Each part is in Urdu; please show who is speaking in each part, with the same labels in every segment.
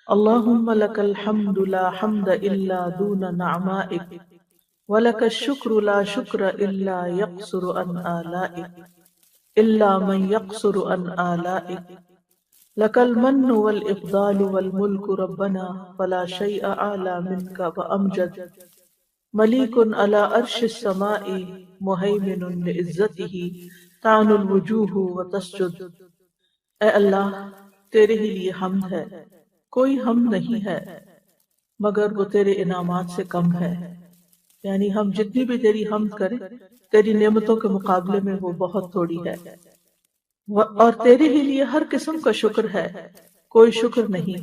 Speaker 1: اللهم لك الحمد لا حمد إلا دون نعمائك، ولك الشكر لا شكر إلا يقصر عن آلائك، إلا من يقصر عن آلائك. لك المن والإفضال والملك ربنا، فلا شيء أعلى منك وأمجد. مليك على عرش السماء، مهيمن لعزته تعن الوجوہ وتسجد. اے اللہ، تیرے ہی لیے حمد ہے، کوئی حمد نہیں ہے مگر وہ تیرے انعامات سے کم ہے، یعنی ہم جتنی بھی تیری حمد کریں تیری نعمتوں کے مقابلے میں وہ بہت تھوڑی ہے، اور تیرے ہی لیے ہر قسم کا شکر ہے، کوئی شکر نہیں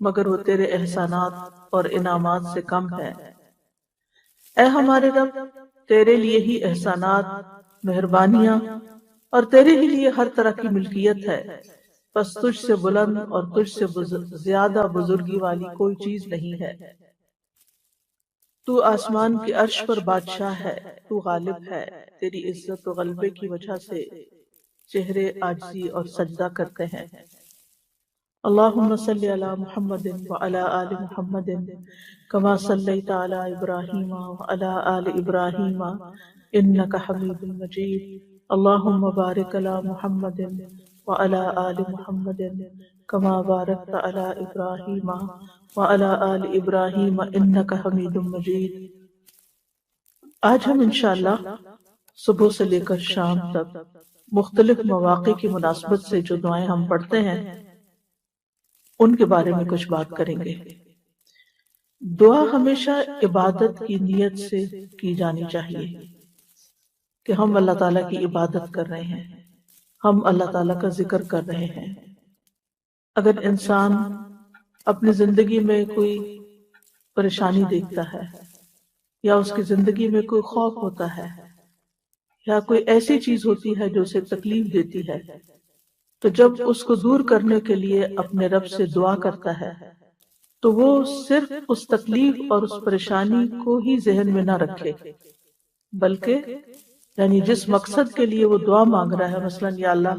Speaker 1: مگر وہ تیرے احسانات اور انعامات سے کم ہے۔ اے ہمارے رب، تیرے لیے ہی احسانات، مہربانیاں اور تیرے ہی لیے ہر طرح کی ملکیت ہے، بس تجھ سے بلند اور تجھ سے زیادہ بزرگی والی کوئی چیز نہیں ہے۔ تو آسمان کے عرش پر بادشاہ ہے، تو غالب ہے، تیری عزت و غلبے کی وجہ سے چہرے عاجزی اور سجدہ کرتے ہیں۔ اللہم صلی علی محمد وعلی آل محمد کما صلیت علی ابراہیم وعلی آل ابراہیم انک حمید مجید۔ اللہم بارک علی محمد وعلی آل محمد کما بارکت علی ابراہیم وعلی آل ابراہیم انک حمید مجید۔ آج ہم انشاءاللہ صبح سے لے کر شام تک مختلف مواقع کی مناسبت سے جو دعائیں ہم پڑھتے ہیں ان کے بارے میں کچھ بات کریں گے۔ دعا ہمیشہ عبادت کی نیت سے کی جانی چاہیے کہ ہم اللہ تعالیٰ کی عبادت کر رہے ہیں، ہم اللہ تعالیٰ کا ذکر کر رہے ہیں۔ اگر انسان اپنی زندگی میں کوئی پریشانی دیکھتا ہے یا اس کی زندگی میں کوئی خوف ہوتا ہے یا کوئی ایسی چیز ہوتی ہے جو اسے تکلیف دیتی ہے، تو جب اس کو دور کرنے کے لیے اپنے رب سے دعا کرتا ہے تو وہ صرف اس تکلیف اور اس پریشانی کو ہی ذہن میں نہ رکھے، بلکہ یعنی جس مقصد کے لیے وہ دعا مانگ رہا ہے، مثلا یا اللہ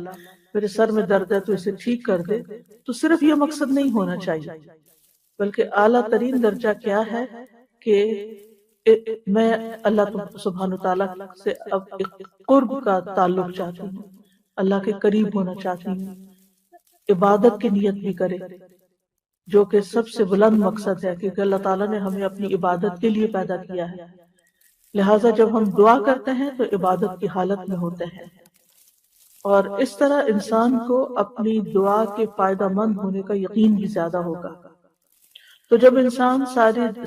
Speaker 1: میرے سر میں درد ہے تو اسے ٹھیک کر دے، تو صرف یہ مقصد نہیں ہونا چاہیے، بلکہ اعلیٰ ترین درجہ کیا ہے کہ میں اللہ سبحانہ تعالیٰ سے اب ایک قرب کا تعلق چاہتی ہوں، اللہ کے قریب ہونا چاہتی ہوں، عبادت کی نیت بھی کرے جو کہ سب سے بلند مقصد ہے، کیونکہ اللہ تعالیٰ نے ہمیں اپنی عبادت کے لیے پیدا کیا ہے، لہٰذا جب ہم دعا کرتے ہیں تو عبادت کی حالت میں ہوتے ہیں، اور اس طرح انسان کو اپنی دعا کے فائدہ مند ہونے کا یقین بھی زیادہ ہوگا۔ تو جب انسان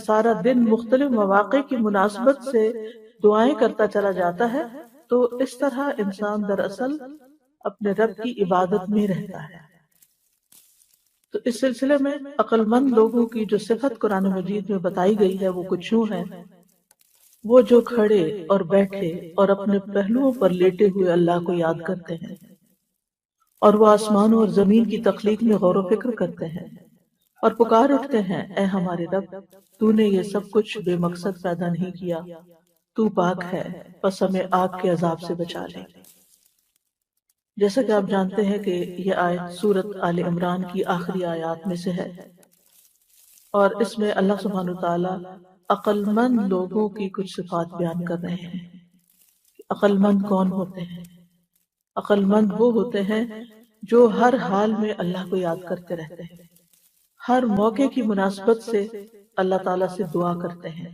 Speaker 1: سارا دن مختلف مواقع کی مناسبت سے دعائیں کرتا چلا جاتا ہے تو اس طرح انسان دراصل اپنے رب کی عبادت میں رہتا ہے۔ تو اس سلسلے میں عقل مند لوگوں کی جو صفت قرآن مجید میں بتائی گئی ہے وہ کچھ یوں ہے: وہ جو کھڑے اور بیٹھے اور اپنے پہلوؤں پر لیٹے ہوئے اللہ کو یاد کرتے ہیں، اور وہ آسمانوں اور زمین کی تخلیق میں غور و فکر کرتے ہیں اور پکار اٹھتے ہیں، اے ہمارے رب، تو نے یہ سب کچھ بے مقصد پیدا نہیں کیا، تو پاک ہے، پس ہمیں آگ کے عذاب سے بچا لے۔ جیسا کہ آپ جانتے ہیں کہ یہ آیت سورت آل عمران کی آخری آیات میں سے ہے، اور اس میں اللہ سبحانہ وتعالی عقل مند لوگوں کی کچھ صفات بیان کر رہے ہیں۔ عقل مند کون ہوتے ہیں؟ عقل مند وہ ہوتے ہیں جو ہر حال میں اللہ کو یاد کرتے رہتے ہیں، ہر موقع کی مناسبت سے اللہ تعالیٰ سے دعا کرتے ہیں،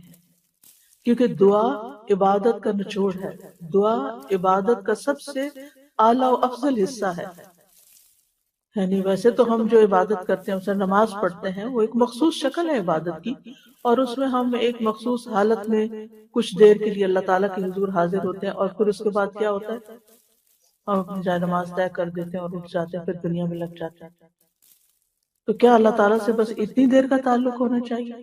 Speaker 1: کیونکہ دعا عبادت کا نچوڑ ہے، دعا عبادت کا سب سے اعلیٰ و افضل حصہ ہے۔ یعنی ویسے تو ہم جو عبادت کرتے ہیں، اسے نماز پڑھتے ہیں، وہ ایک مخصوص شکل ہے عبادت کی، اور اس میں ہم ایک مخصوص حالت میں کچھ دیر کے لیے اللہ تعالیٰ کے حضور حاضر ہوتے ہیں، اور پھر اس کے بعد کیا ہوتا ہے؟ ہم اپنی جائے نماز طے کر دیتے ہیں اور اٹھ جاتے ہیں، پھر دنیا میں لگ جاتے ہیں۔ تو کیا اللہ تعالیٰ سے بس اتنی دیر کا تعلق ہونا چاہیے؟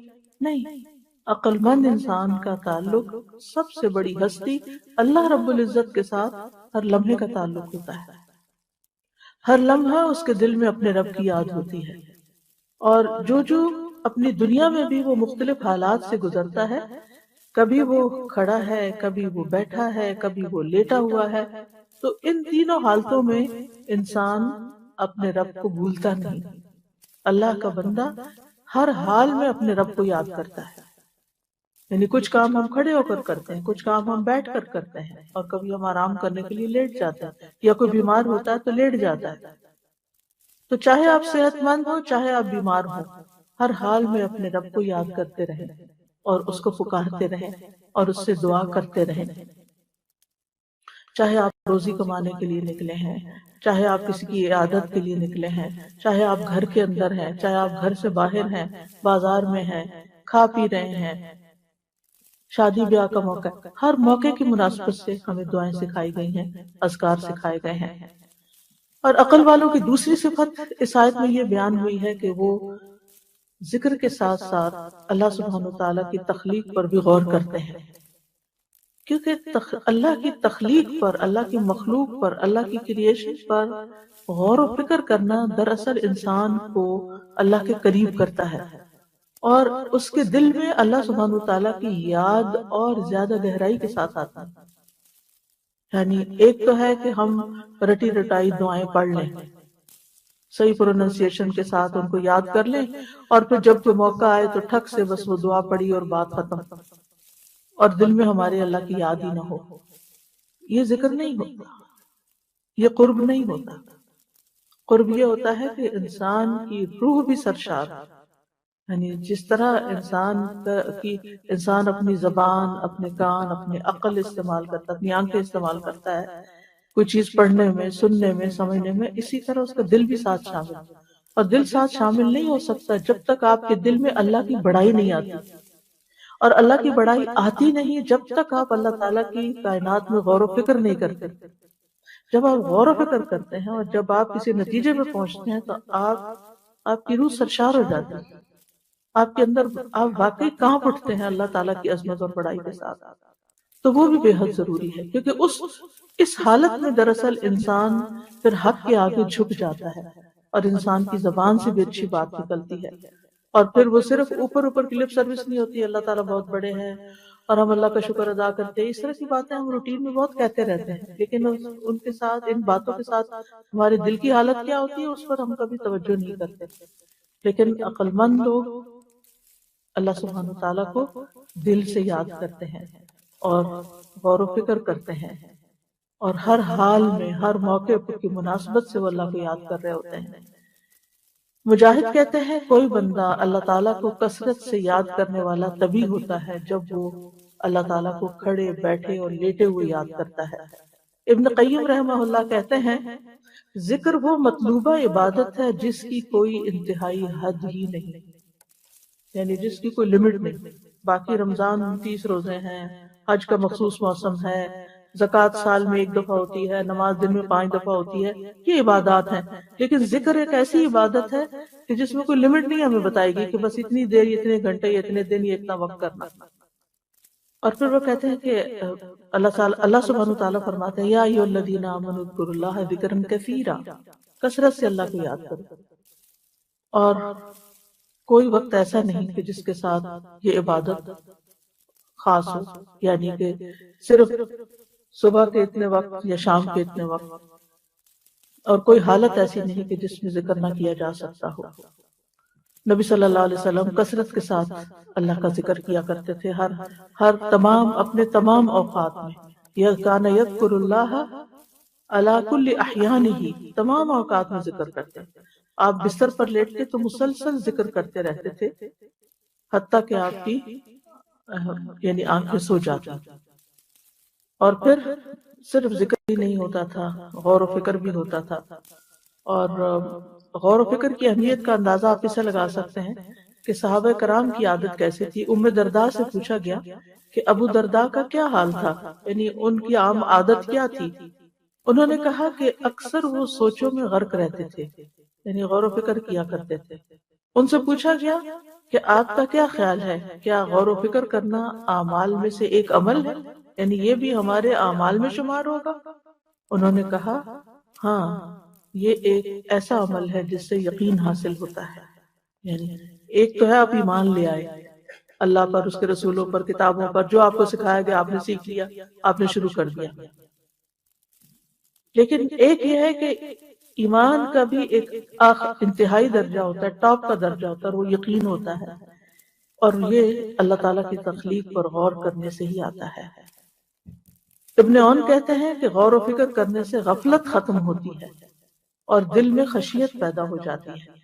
Speaker 1: نہیں، عقل مند انسان کا تعلق سب سے بڑی ہستی اللہ رب العزت کے ساتھ ہر لمحے کا تعلق ہوتا ہے۔ ہر لمحہ اس کے دل میں اپنے رب کی یاد ہوتی ہے، اور جو اپنی دنیا میں بھی وہ مختلف حالات سے گزرتا ہے، کبھی وہ کھڑا ہے، کبھی وہ بیٹھا ہے، کبھی وہ لیٹا ہوا ہے، تو ان تینوں حالتوں میں انسان اپنے رب کو بھولتا نہیں۔ اللہ کا بندہ ہر حال میں اپنے رب کو یاد کرتا ہے. یعنی کچھ کام ہم کھڑے ہو کر کرتے ہیں، کچھ کام ہم بیٹھ کر کرتے ہیں، اور کبھی ہم آرام کرنے کے لیے لیٹ جاتے ہیں، یا کوئی بیمار ہوتا ہے تو لیٹ جاتا ہے. تو چاہے آپ صحت مند ہو، چاہے آپ بیمار ہو، ہر حال میں اپنے رب کو یاد کرتے رہیں اور اس کو پکارتے رہیں اور اس سے دعا کرتے رہیں. چاہے آپ روزی کمانے کے لیے نکلے ہیں، چاہے آپ کسی کی عیادت کے لیے نکلے ہیں، چاہے آپ گھر کے اندر ہیں، چاہے آپ گھر سے باہر ہیں، بازار میں ہیں، کھا پی رہے ہیں، شادی بیاہ کا موقع ہے، ہر موقع کی مناسبت سے ہمیں دعائیں سکھائی گئی ہیں، اذکار سکھائے گئے ہیں. اور عقل والوں کی دوسری صفت اس آیت میں یہ بیان ہوئی ہے کہ وہ ذکر کے ساتھ ساتھ اللہ سبحانہ وتعالیٰ کی تخلیق پر بھی غور کرتے ہیں. کیونکہ اللہ کی تخلیق پر، اللہ کی مخلوق پر، اللہ کی کریشن پر غور و فکر کرنا دراصل انسان کو اللہ کے قریب کرتا ہے، اور اس کے دل میں اللہ سبحانہ وتعالیٰ کی یاد اور زیادہ گہرائی کے ساتھ آتا ہے. یعنی ایک تو ہے کہ ہم رٹی رٹائی دعائیں پڑھ لیں، صحیح پروننسیشن کے ساتھ ان کو یاد کر لیں، اور پھر جب کوئی موقع آئے تو ٹھک سے بس وہ دعا پڑھی اور بات ختم، اور دل میں ہمارے اللہ کی یاد ہی نہ ہو. یہ ذکر نہیں ہوتا، یہ قرب نہیں ہوتا. قرب یہ ہوتا ہے کہ انسان کی روح بھی سرشار، یعنی جس طرح انسان اپنی زبان، اپنے کان، اپنے عقل استعمال کرتا ہے، اپنی آنکھیں استعمال کرتا ہے کوئی چیز پڑھنے میں، سننے میں، سمجھنے میں، اسی طرح اس کا دل بھی ساتھ شامل. اور دل ساتھ شامل نہیں ہو سکتا جب تک آپ کے دل میں اللہ کی بڑائی نہیں آتی، اور اللہ کی بڑائی آتی نہیں جب تک آپ اللہ تعالیٰ کی کائنات میں غور و فکر نہیں کرتے. جب آپ غور و فکر کرتے ہیں اور جب آپ کسی نتیجے پہ پہنچتے ہیں تو آپ کی روح سرشار ہو جاتی ہے، آپ کے اندر آپ واقعی کانپ اٹھتے ہیں اللہ تعالیٰ کی عظمت اور بڑائی کے ساتھ. تو وہ بھی بے حد ضروری ہے، کیونکہ اس حالت میں دراصل انسان پھر حق کے آگے جھک جاتا ہے، اور انسان کی زبان سے بھی اچھی بات نکلتی ہے. اور پھر وہ صرف اوپر اوپر کی لپ سروس نہیں ہوتی، اللہ تعالیٰ بہت بڑے ہیں اور ہم اللہ کا شکر ادا کرتے ہیں، اس طرح کی باتیں ہم روٹین میں بہت کہتے رہتے ہیں، لیکن ان کے ساتھ، ان باتوں کے ساتھ ہمارے دل کی حالت کیا ہوتی ہے اس پر ہم کبھی توجہ نہیں کرتے. لیکن عقل مند لوگ اللہ سبحانہ تعالیٰ کو دل سے یاد کرتے ہیں اور غور و فکر کرتے ہیں، اور ہر حال میں، ہر موقع کی مناسبت سے وہ اللہ کو یاد کر رہے ہوتے ہیں. مجاہد کہتے ہیں کوئی بندہ اللہ تعالیٰ کو کثرت سے یاد کرنے والا تبھی ہوتا ہے جب وہ اللہ تعالیٰ کو کھڑے، بیٹھے اور لیٹے ہوئے یاد کرتا ہے. ابن قیم رحمہ اللہ کہتے ہیں ذکر وہ مطلوبہ عبادت ہے جس کی کوئی انتہائی حد ہی نہیں، یعنی جس کی کوئی لمٹ نہیں. باقی رمضان 30 روزے ہیں، حج کا مخصوص موسم ہے، زکوٰۃ سال میں 1 دفعہ ہوتی ہے، نماز دن میں 5 دفعہ ہوتی ہے، یہ عبادات ہیں. لیکن ذکر ایک ایسی عبادت ہے کہ جس میں کوئی لمٹ نہیں ہمیں بتائے گی کہ بس اتنی دیر، اتنے گھنٹے، اتنے دن، یہ اتنا وقت کرنا. اور پھر وہ کہتے ہیں کہ اللہ سبحانہ تعالیٰ فرماتے ہیں یا ایھا الذین آمنوا اذکروا اللہ ذکرا کثیرا، کثرت سے اللہ کو یاد کرو. اور کوئی وقت ایسا نہیں کہ جس کے ساتھ یہ عبادت خاص ہو، یعنی کہ صرف صبح کے اتنے وقت یا شام کے اتنے وقت، اور کوئی حالت ایسی نہیں کہ جس میں ذکر نہ کیا جا سکتا ہو. نبی صلی اللہ علیہ وسلم کثرت کے ساتھ اللہ کا ذکر کیا کرتے تھے، ہر اپنے تمام اوقات میں. کان یذکر اللہ علی کل احیانہ، تمام اوقات میں ذکر کرتے. آپ بستر پر لیٹتے تو مسلسل ذکر کرتے رہتے تھے حتیٰ کہ آپ کی یعنی آنکھیں سو جاتی. اور پھر صرف ذکر ہی نہیں ہوتا تھا، غور و فکر بھی ہوتا تھا. اور غور و فکر کی اہمیت کا اندازہ آپ اسے لگا سکتے ہیں کہ صحابہ کرام کی عادت کیسی تھی. ام درداء سے پوچھا گیا کہ ابو درداء کا کیا حال تھا، یعنی ان کی عام عادت کیا تھی. انہوں نے کہا کہ اکثر وہ سوچوں میں غرق رہتے تھے، یعنی غور و فکر کیا کرتے تھے. ان سے پوچھا گیا کہ آپ کا کیا خیال ہے، کیا غور و فکر کرنا اعمال میں سے ایک عمل ہے، یعنی یہ بھی ہمارے اعمال میں شمار ہوگا؟ انہوں نے کہا ہاں، یہ ایک ایسا عمل ہے جس سے یقین حاصل ہوتا ہے. یعنی ایک تو ہے آپ ایمان لے آئے اللہ پر، اس کے رسولوں پر، کتابوں پر، جو آپ کو سکھایا گیا آپ نے سیکھ لیا، آپ نے شروع کر دیا. لیکن ایک یہ ہے کہ ایمان کا بھی ایک انتہائی درجہ ہوتا ہے، ٹاپ کا درجہ ہوتا ہے، اور وہ یقین ہوتا ہے، اور یہ اللہ تعالیٰ کی تخلیق پر غور کرنے سے ہی آتا ہے۔ ابن عون کہتے ہیں کہ غور و فکر کرنے سے غفلت ختم ہوتی ہے اور دل میں خشیت پیدا ہو جاتی ہے،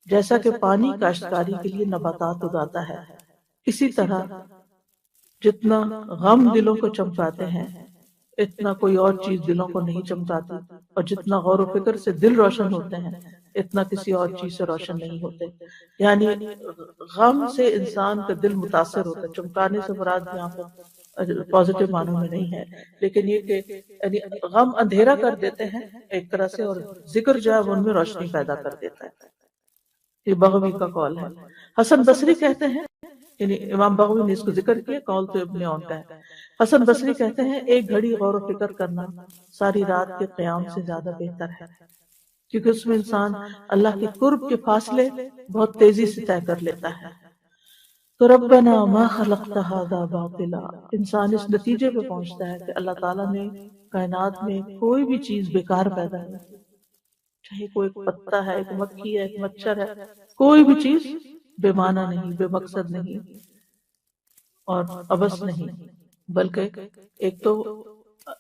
Speaker 1: جیسا کہ پانی کاشتکاری کے لیے نباتات اگاتا ہے، اسی طرح جتنا غم دلوں کو چمکاتے ہیں اتنا کوئی اور چیز دلوں کو نہیں چمکاتی، اور جتنا غور و فکر سے دل روشن ہوتے ہیں اتنا کسی اور چیز سے روشن نہیں ہوتے۔ یعنی غم سے انسان کا دل متاثر ہوتا ہے، چمکانے سے مراد یہاں پر پازیٹیو معنوں میں نہیں ہے، لیکن یہ کہ یعنی غم اندھیرا کر دیتے ہیں ایک طرح سے، اور ذکر جو ہے وہ ان میں روشنی پیدا کر دیتا ہے۔ یہ بغوی کا قول ہے۔ حسن بصری کہتے ہیں، یعنی امام بغوی نے اس کو ذکر کیا، قول تو ابن عون کا ہے۔ حسن بصری کہتے ہیں ایک گھڑی غور و فکر کرنا ساری رات کے قیام سے زیادہ بہتر ہے، کیونکہ اس میں انسان اللہ کے قرب کے فاصلے بہت تیزی سے طے کر لیتا ہے۔ تو ربنا ما خلقت هذا باطلا، انسان اس نتیجے پہ پہنچتا ہے کہ اللہ تعالیٰ نے کائنات میں کوئی بھی چیز بیکار پیدا نہیں کی، چاہے کوئی ایک پتا ہے، ایک مکھی ہے، ایک مچھر ہے، کوئی بھی چیز بے معنی نہیں، بے مقصد نہیں اور عبث نہیں، بلکہ ایک تو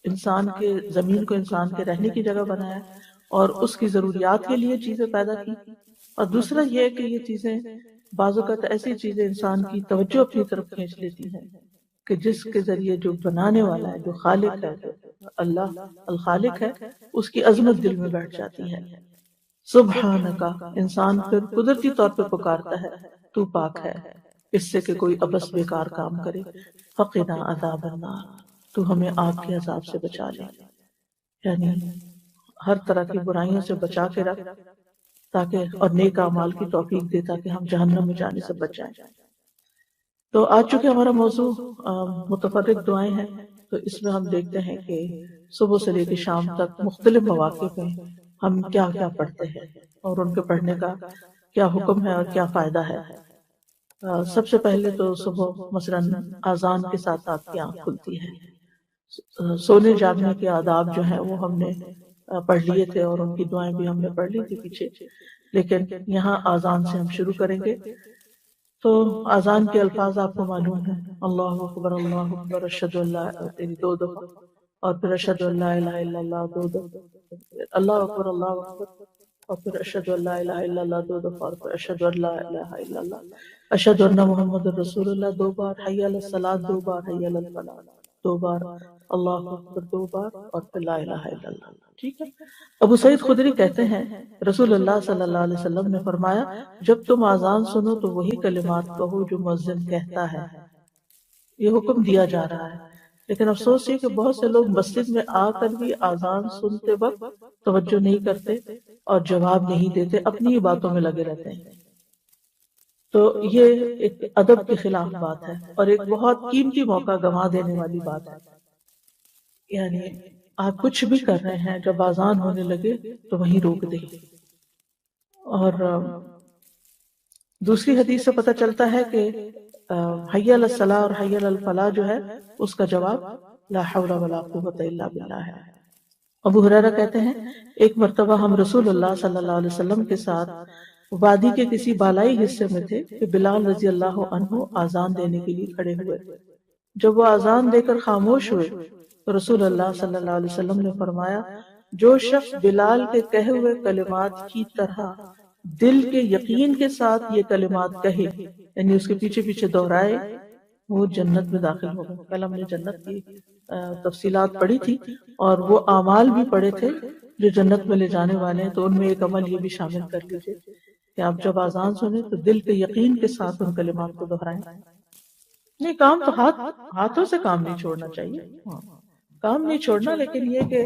Speaker 1: انسان کے زمین کو انسان کے رہنے کی جگہ بنایا اور اس کی ضروریات کے لیے چیزیں پیدا کی، اور دوسرا یہ کہ یہ چیزیں بعض اوقات ایسی چیزیں انسان کی توجہ اپنی طرف کھینچ لیتی ہیں کہ جس کے ذریعے جو بنانے والا ہے، جو خالق ہے، جو اللہ الخالق ہے، اس کی عظمت دل میں بیٹھ جاتی ہے۔ سبحانکا، انسان پھر قدرتی طور پہ پکارتا ہے تو پاک ہے اس سے کہ کوئی عبث بیکار کام کرے۔ فقنا عذاب النار، تو ہمیں آگ کے عذاب سے بچا لے، یعنی ہر طرح کی برائیوں سے بچا کے رکھ تاکہ، اور نیک اعمال کی توفیق دے تاکہ ہم جہنم میں جانے سے بچ جائیں۔ تو آج چونکہ ہمارا موضوع متفرق دعائیں ہیں، تو اس میں ہم دیکھتے ہیں کہ صبح سے لے کے شام تک مختلف مواقع پہ ہم کیا کیا پڑھتے ہیں اور ان کے پڑھنے کا کیا حکم ہے اور کیا فائدہ ہے۔ سب سے پہلے تو صبح مثلاً اذان کے ساتھ آپ کی آنکھ کھلتی ہے۔ سونے جاگنے کے آداب جو ہیں وہ ہم نے پڑھ لیے تھے اور ان کی دعائیں بھی ہم نے پڑھ لی تھی پیچھے، لیکن یہاں اذان سے ہم شروع کریں گے۔ تو اذان کے الفاظ آپ کو معلوم ہیں، اللہ اکبر اللہ اکبر، اشہد ان لا، دو دفعہ، اور پھر اشہد ان لا الہ الا اللہ دو دفعہ، اللہ اکبر اللہ اکبر، اور پھر اشہد ان لا الہ الا اللہ دو دفعہ، اور پھر اشہد ان لا الہ الا اللہ، اشہد ان محمد رسول اللہ دو بار، حی علی الصلاۃ دو بار، حی علی الفلاح دو بار، اللہ اکبر دو بار، اور پھر لا الہ الا اللہ۔ ٹھیک ہے۔ ابو سعید خدری کہتے ہیں رسول اللہ صلی اللہ علیہ وسلم نے فرمایا جب تم اذان سنو تو وہی کلمات کہو جو مؤذن کہتا ہے۔ یہ حکم دیا جا رہا ہے، لیکن افسوس یہ کہ بہت سے لوگ مسجد میں آ کر بھی اذان سنتے وقت توجہ نہیں کرتے اور جواب نہیں دیتے، اپنی ہی باتوں میں لگے رہتے ہیں۔ تو یہ ایک ادب کے خلاف بات ہے اور ایک بہت قیمتی موقع گنوا دینے والی بات ہے۔ یعنی آپ کچھ بھی کر رہے ہیں، جب اذان ہونے لگے تو وہیں روک دیں۔ اور دوسری حدیث سے پتہ چلتا ہے کہ حی علی الصلاح اور حی علی الفلاح جو ہے اس کا جواب لا حول ولا قوت الا باللہ ہے۔ ابو ہریرہ کہتے ہیں ایک مرتبہ ہم رسول اللہ صلی اللہ علیہ وسلم کے ساتھ وادی کے کسی بالائی حصے میں تھے کہ بلال رضی اللہ عنہ اذان دینے کے لیے کھڑے ہوئے۔ جب وہ اذان دے کر خاموش ہوئے تو رسول اللہ صلی اللہ علیہ وسلم نے فرمایا جو شخص بلال کے کہے ہوئے کلمات کی طرح دل کے یقین کے ساتھ یہ کلمات کہے، یعنی اس کے پیچھے پیچھے دہرائے، وہ جنت میں داخل ہوگا۔ کل ہم نے جنت کی تفصیلات پڑھی تھی اور وہ اعمال بھی پڑھے تھے جو جنت میں لے جانے والے ہیں، تو ان میں ایک عمل یہ بھی شامل کر لیجئے کہ آپ جب اذان سنیں تو دل کے یقین کے ساتھ ان کلمات کو دہرائیں۔ نہیں، کام تو ہاتھوں سے کام نہیں چھوڑنا چاہیے، کام نہیں چھوڑنا، لیکن یہ کہ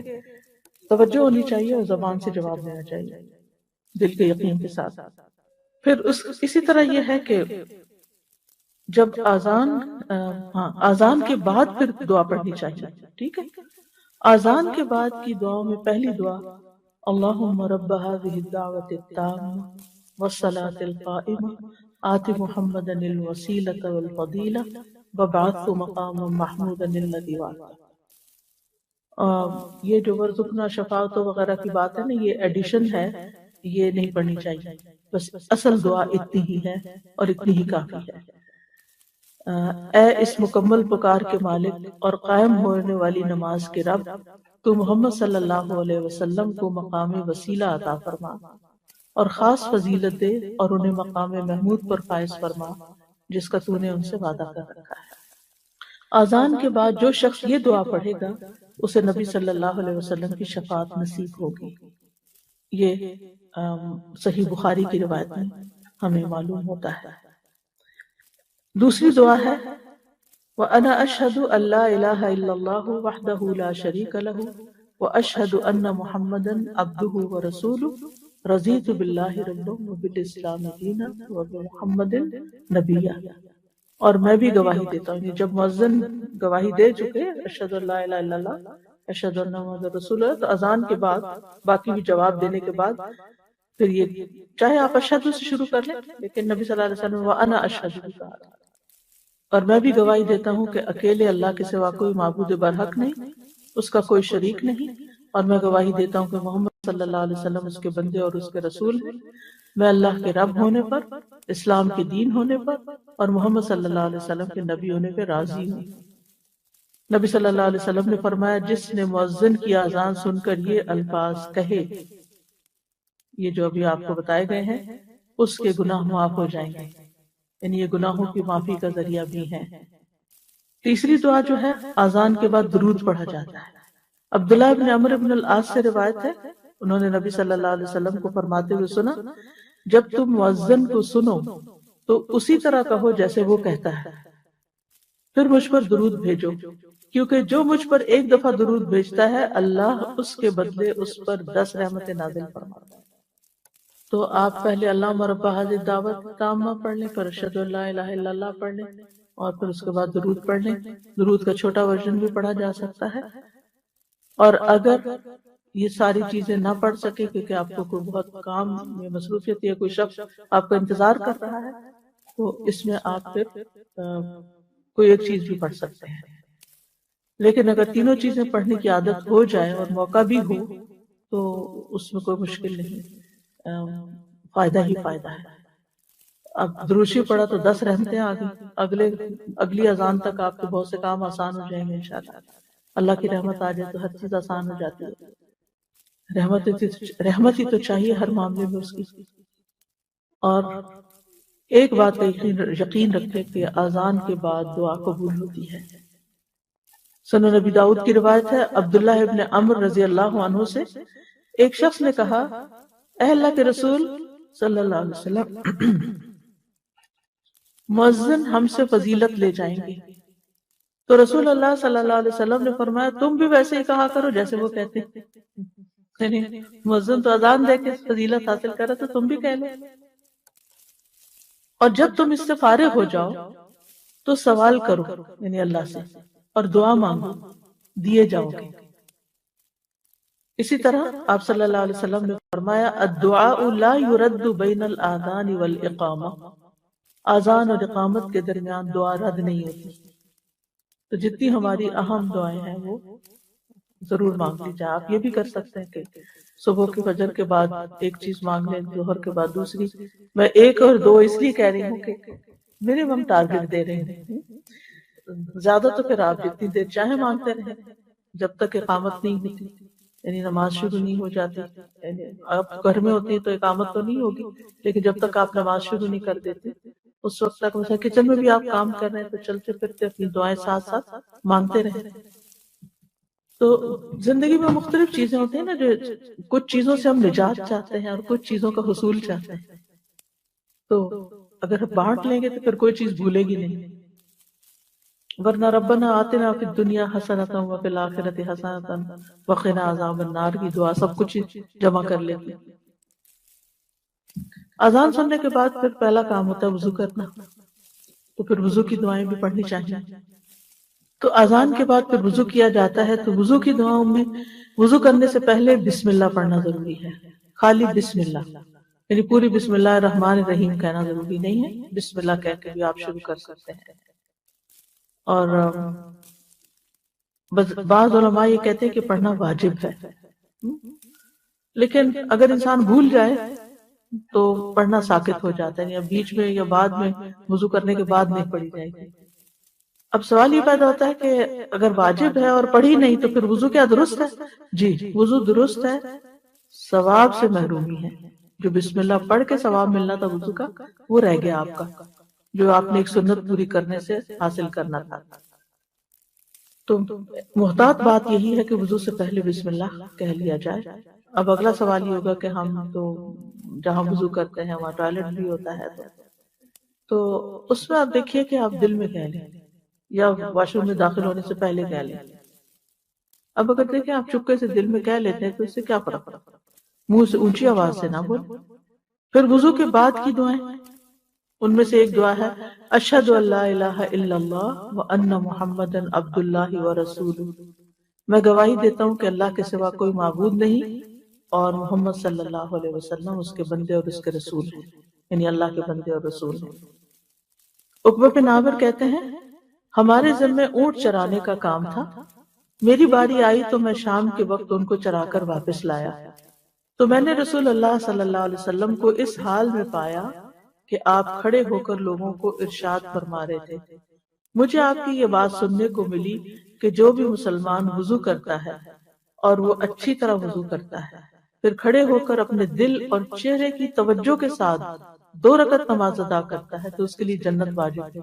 Speaker 1: توجہ ہونی چاہیے اور زبان سے جواب دینا چاہیے دل کے یقین کے ساتھ۔ پھر اسی طرح یہ ہے کہ جب اذان کے بعد پھر دعا پڑھنی چاہیے، ٹھیک ہے۔ اذان کے بعد کی دعاؤں میں پہلی دعا اللہم رب هذه الدعوة التامة والصلاة القائمة آت محمدا الوسیلة والفضیلة وابعثه مقاما محمودا الذی وعدته۔ یہ جو ورزقنا شفاعت وغیرہ کی بات ہے نا، یہ ایڈیشن ہے، یہ نہیں پڑھنی چاہیے، بس اصل دعا اتنی ہی ہے اور اتنی ہی کافی ہے۔ اے اس مکمل پکار کے مالک اور قائم ہونے والی نماز کے رب، تو محمد صلی اللہ علیہ وسلم کو مقام وسیلہ عطا فرما اور خاص فضیلت دے اور انہیں مقام محمود پر فائز فرما جس کا تو نے ان سے وعدہ کر رکھا ہے۔ اذان کے بعد جو شخص یہ دعا پڑھے گا اسے نبی صلی اللہ علیہ وسلم کی شفاعت نصیب ہوگی۔ یہ صحیح بخاری کی روایت میں ہمیں معلوم ہوتا ہے۔ دوسری دعا ہے وَأَنَا أَشْهَدُ أَن لَا إِلَهَ إِلَّا اللَّهُ وَحْدَهُ لَا شَرِيكَ لَهُ وَأَشْهَدُ أَنَّ مُحَمَّدًا عَبْدُهُ وَرَسُولُهُ رَضِيتُ بِاللَّهِ رَبًّا وَبِالْإِسْلَامِ دِينًا وَبِمُحَمَّدٍ نَبِيًّا۔ اور میں بھی گواہی دیتا ہوں، جب مؤذن گواہی دے چکے اشہد ان لا الہ الا اللہ اشہد ان محمد رسول اللہ، تو اذان کے بعد باقی بھی جواب دینے کے بعد پھر یہ چاہے آپ اشہد سے شروع کر لیں، لیکن نبی صلی اللہ علیہ وسلم وَأَنَا أَشْهَدُ بھی کہا تھا، اور میں بھی گواہی دیتا ہوں کہ اکیلے اللہ کے سوا کوئی معبود برحق نہیں، اس کا کوئی شریک نہیں، اور میں گواہی دیتا ہوں کہ محمد صلی اللہ علیہ وسلم اس کے بندے اور اس کے رسول ہیں۔ میں اللہ کے رب ہونے پر، اسلام کے دین ہونے پر اور محمد صلی اللہ علیہ وسلم کے نبی ہونے پہ راضی ہوں۔ نبی صلی اللہ علیہ وسلم نے فرمایا جس نے مؤذن کی اذان سن کر یہ الفاظ کہے، یہ جو ابھی آپ کو بتائے گئے ہیں، اس کے گناہ معاف ہو جائیں گے، یعنی یہ گناہوں کی معافی کا ذریعہ بھی ہے۔ تیسری دعا جو ہے اذان کے بعد درود پڑھا جاتا ہے۔ عبداللہ بن عمرو بن العاص سے روایت ہے، انہوں نے نبی صلی اللہ علیہ وسلم کو فرماتے ہوئے سنا جب تم مؤذن کو سنو تو اسی طرح کہو جیسے وہ کہتا ہے، پھر مجھ پر درود بھیجو، کیونکہ جو مجھ پر ایک دفعہ درود بھیجتا ہے اللہ اس کے بدلے اس پر 10 رحمتیں نازل فرماتا ہے۔ تو آپ پہلے اللہم رب ھذہ الدعوۃ التامہ پڑھ لیں، پھر اشہد ان لا الہ الا اللہ پڑھ لیں، اور پھر اس کے بعد درود پڑھ لیں۔ درود کا چھوٹا ورژن بھی پڑھا جا سکتا ہے، اور اگر یہ ساری چیزیں نہ پڑھ سکے کیونکہ آپ کو کوئی بہت کام میں مصروفیت یا کوئی شخص آپ کا انتظار کر رہا ہے، تو اس میں آپ پھر کوئی ایک چیز بھی پڑھ سکتے ہیں۔ لیکن اگر تینوں چیزیں پڑھنے کی عادت ہو جائے اور موقع بھی ہو تو اس میں کوئی مشکل نہیں، فائدہ ہی فائدہ ہے۔ اب دروشی پڑھا تو 10 رحمتیں آ گئی، اگلی اذان تک آپ کے بہت سے کام آسان ہو جائیں گے انشاءاللہ۔ اللہ کی رحمت آ جائے تو ہر چیز آسان ہو جاتی ہے۔ رحمت ہی تو چاہیے ہر معاملے میں اس کی۔ اور ایک بات کا یقین رکھے کہ اذان کے بعد دعا قبول ہوتی ہے۔ سنن نبی داؤد کی روایت ہے، عبداللہ ابن عمر رضی اللہ عنہ سے ایک شخص نے کہا، اے اللہ کے رسول صلی اللہ علیہ وسلم، مؤذن ہم سے فضیلت لے جائیں گے۔ تو رسول اللہ صلی اللہ علیہ وسلم نے فرمایا تم بھی ویسے ہی کہا کرو جیسے وہ کہتے ہیں، یعنی مؤذن تو اذان دے کے فضیلت حاصل کرے تو تم بھی کہہ لو، اور جب تم اس سے فارغ ہو جاؤ تو سوال کرو یعنی اللہ سے، اور دعا مانگو، دیے جاؤ گے۔ اسی طرح آپ صلی اللہ علیہ وسلم نے فرمایا الدعاء لا يرد بین الاذان والاقامہ، اذان اور اقامت کے درمیان دعا رد نہیں ہوتی۔ تو جتنی ہماری اہم دعائیں ہیں وہ ضرور مانگ لی جائے۔ آپ یہ بھی کر سکتے ہیں کہ صبح کے فجر کے بعد ایک چیز مانگ لیں، ظہر کے بعد دوسری۔ میں ایک اور دو اس لیے کہہ رہی ہوں کہ منیمم ٹارگٹ دے رہے ہیں، زیادہ تو پھر آپ جتنی دیر چاہے مانگتے رہیں جب تک اقامت نہیں ہوتی، یعنی نماز شروع نہیں ہو جاتی۔ یعنی آپ گھر میں ہوتی تو اقامت تو نہیں ہوگی، لیکن جب تک آپ نماز شروع نہیں کر دیتے اس وقت تک، مثلا کچن میں بھی آپ کام کر رہے ہیں تو چلتے پھرتے اپنی دعائیں ساتھ ساتھ مانگتے رہیں۔ تو زندگی میں مختلف چیزیں ہوتی ہیں نا، جو کچھ چیزوں سے ہم نجات چاہتے ہیں اور کچھ چیزوں کا حصول چاہتے ہیں، تو اگر بانٹ لیں گے تو پھر کوئی چیز بھولے گی نہیں۔ ورنہ ربنا آتنا فی الدنیا حسنۃ وفی الآخرۃ حسنۃ وقنا عذاب النار کی دعا سب کچھ جمع کر لیتی۔ اذان سننے کے بعد پھر پہلا کام ہوتا ہے وضو کرنا، تو پھر وضو کی دعائیں بھی پڑھنی چاہیے۔ تو اذان کے بعد پھر وضو کیا جاتا ہے، تو وضو کی دعاؤں میں وضو کرنے سے پہلے بسم اللہ پڑھنا ضروری ہے، خالی بسم اللہ، یعنی پوری بسم اللہ الرحمن الرحیم کہنا ضروری نہیں ہے، بسم اللہ کہہ کے بھی آپ شروع کر سکتے ہیں۔ اور بس بعض علماء یہ کہتے ہیں کہ پڑھنا واجب ہے، لیکن اگر انسان بھول جائے تو پڑھنا ساقط ہو جاتا ہے، یا بیچ میں یا بعد میں وضو کرنے کے بعد نہیں پڑھی جائے گی۔ اب سوال یہ پیدا ہوتا ہے کہ اگر واجب ہے اور پڑھی نہیں تو پھر وضو کیا درست ہے؟ جی وضو درست ہے، ثواب سے محرومی ہے۔ جو بسم اللہ پڑھ کے ثواب ملنا تھا وضو کا، وہ رہ گیا آپ کا، جو آپ نے ایک سنت پوری کرنے سے حاصل کرنا تھا۔ تو محتاط بات یہی ہے کہ وضو سے پہلے بسم اللہ کہہ لیا جائے۔ اب اگلا سوال یہ ہوگا کہ ہم تو جہاں وضو کرتے ہیں وہاں ٹوائلٹ بھی ہوتا ہے، تو اس میں آپ دیکھیے کہ آپ دل میں کہہ لیں یا واش روم میں داخل ہونے سے پہلے کہہ لیں۔ اب اگر دیکھیں آپ چپکے سے دل میں کہہ لیتے ہیں تو اس سے کیا فرق پڑتا؟ منہ سے اونچی آواز سے نہ بولیں۔ پھر وضو کے بعد کی دعائیں، ان میں سے ایک دعا ہے اشہد ان لا الہ الا اللہ وان محمدا عبد اللہ ورسولہ، میں گواہی دیتا ہوں کہ اللہ کے سوا کوئی معبود نہیں اور محمد صلی اللہ علیہ وسلم اس کے بندے اور اس کے رسول ہیں، یعنی اللہ کے بندے اور رسول ہیں۔ عقبہ بن عامر کہتے ہیں ہمارے ذمے اونٹ چرانے کا کام تھا، میری باری آئی تو میں شام کے وقت ان کو چرا کر واپس لایا، تو میں نے رسول اللہ صلی اللہ علیہ وسلم کو اس حال میں پایا کہ آپ کھڑے ہو کر لوگوں کو ارشاد فرما رہے تھے۔ مجھے آپ کی یہ بات سننے کو ملی کہ جو بھی مسلمان وضو کرتا ہے اور وہ اچھی طرح وضو کرتا ہے، پھر کھڑے ہو کر اپنے دل اور چہرے کی توجہ کے ساتھ 2 رکعت نماز ادا کرتا ہے تو اس کے لیے جنت واجب ہے۔